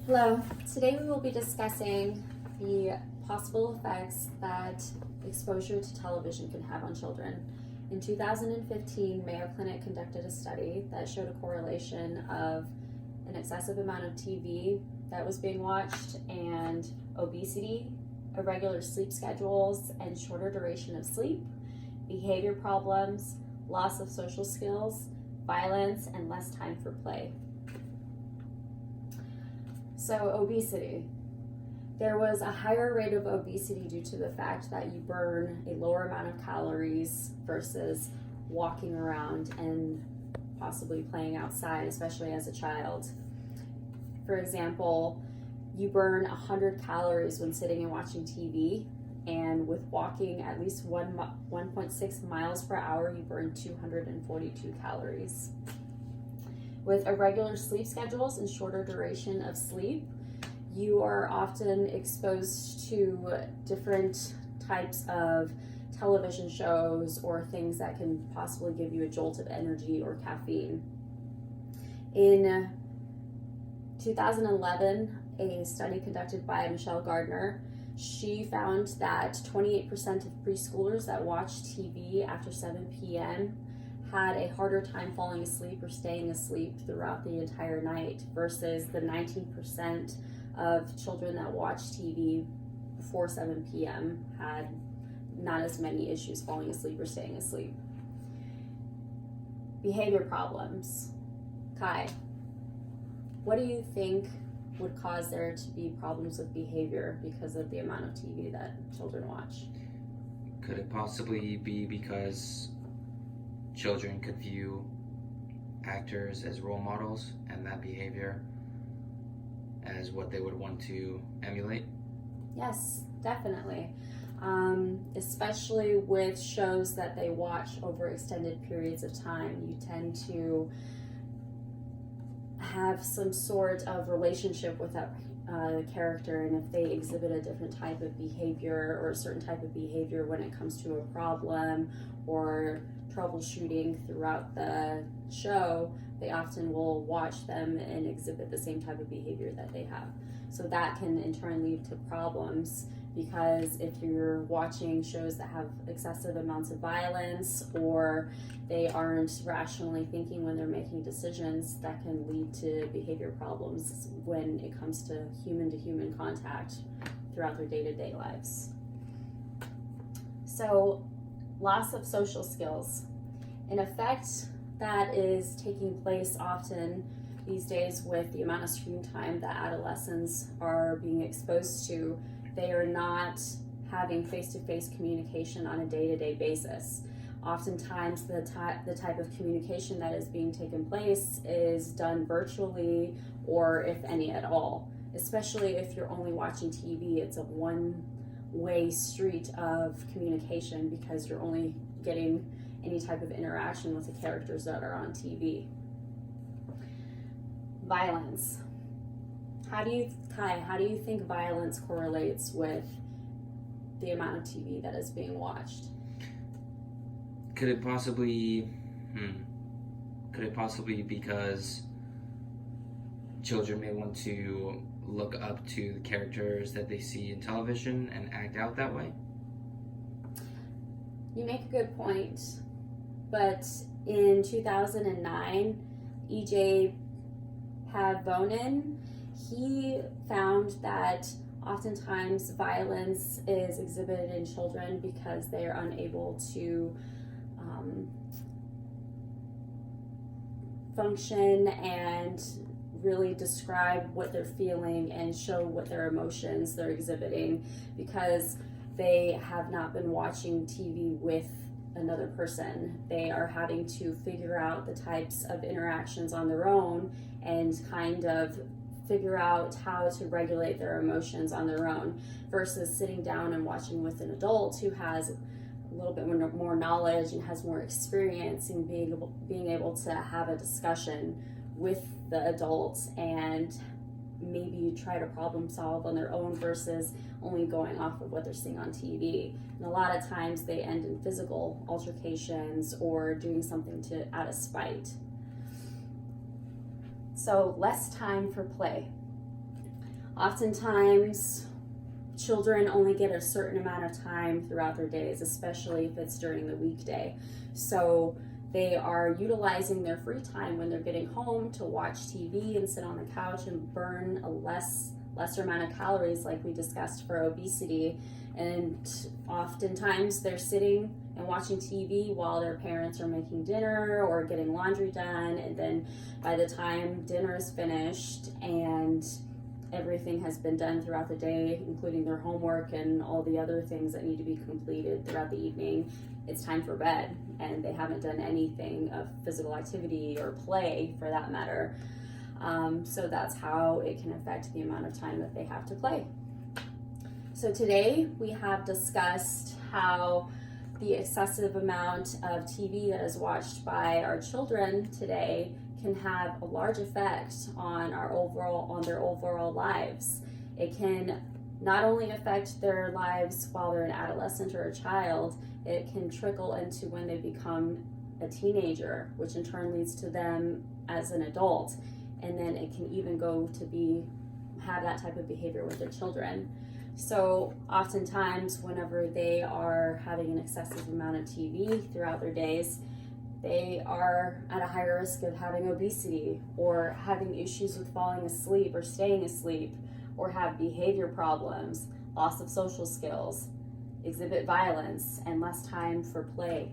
Hello. Today we will be discussing the possible effects that exposure to television can have on children. In 2015, Mayo Clinic conducted a study that showed a correlation of an excessive amount of TV that was being watched and obesity, irregular sleep schedules and shorter duration of sleep, behavior problems, loss of social skills, violence, and less time for play. So obesity. There was a higher rate of obesity due to the fact that you burn a lower amount of calories versus walking around and possibly playing outside, especially as a child. For example, you burn 100 calories when sitting and watching TV, and with walking at least 1.6 miles per hour, you burn 242 calories. With irregular sleep schedules and shorter duration of sleep, you are often exposed to different types of television shows or things that can possibly give you a jolt of energy or caffeine. In 2011, a study conducted by Michelle Gardner, she found that 28% of preschoolers that watch TV after 7 p.m. had a harder time falling asleep or staying asleep throughout the entire night versus the 19% of children that watch TV before 7 p.m. had not as many issues falling asleep or staying asleep. Behavior problems. Kai, what do you think would cause there to be problems with behavior because of the amount of TV that children watch? Could it possibly be because children could view actors as role models and that behavior as what they would want to emulate? Yes, definitely. Especially with shows that they watch over extended periods of time, you tend to have some sort of relationship with that character, and if they exhibit a different type of behavior or a certain type of behavior when it comes to a problem or troubleshooting throughout the show, they often will watch them and exhibit the same type of behavior that they have. So that can in turn lead to problems, because if you're watching shows that have excessive amounts of violence or they aren't rationally thinking when they're making decisions, that can lead to behavior problems when it comes to human contact throughout their day-to-day lives. So, loss of social skills. An effect that is taking place often these days with the amount of screen time that adolescents are being exposed to, they are not having face-to-face communication on a day-to-day basis. Oftentimes the type of communication that is being taken place is done virtually, or if any at all. Especially if you're only watching TV, it's a one-way street of communication because you're only getting any type of interaction with the characters that are on TV. Violence. How do you think violence correlates with the amount of TV that is being watched? Could it possibly be because children may want to look up to the characters that they see in television and act out that way? You make a good point, but in 2009, E.J. Pavonen, he found that oftentimes violence is exhibited in children because they are unable to function and really describe what they're feeling and show what their emotions they're exhibiting, because they have not been watching TV with another person. They are having to figure out the types of interactions on their own and kind of figure out how to regulate their emotions on their own, versus sitting down and watching with an adult who has a little bit more knowledge and has more experience in being able to have a discussion with the adults and maybe try to problem solve on their own versus only going off of what they're seeing on TV. And a lot of times they end in physical altercations or doing something out of spite. So less time for play. Oftentimes, children only get a certain amount of time throughout their days, especially if it's during the weekday. So they are utilizing their free time when they're getting home to watch TV and sit on the couch and burn a lesser amount of calories, like we discussed for obesity. And oftentimes they're sitting and watching TV while their parents are making dinner or getting laundry done, and then by the time dinner is finished and everything has been done throughout the day, including their homework and all the other things that need to be completed throughout the evening, it's time for bed, and they haven't done anything of physical activity or play for that matter. So that's how it can affect the amount of time that they have to play. So today we have discussed how the excessive amount of TV that is watched by our children today can have a large effect on their overall lives. It can not only affect their lives while they're an adolescent or a child, it can trickle into when they become a teenager, which in turn leads to them as an adult. And then it can even go to have that type of behavior with their children. So oftentimes whenever they are having an excessive amount of TV throughout their days, they are at a higher risk of having obesity or having issues with falling asleep or staying asleep, or have behavior problems, loss of social skills, exhibit violence, and less time for play.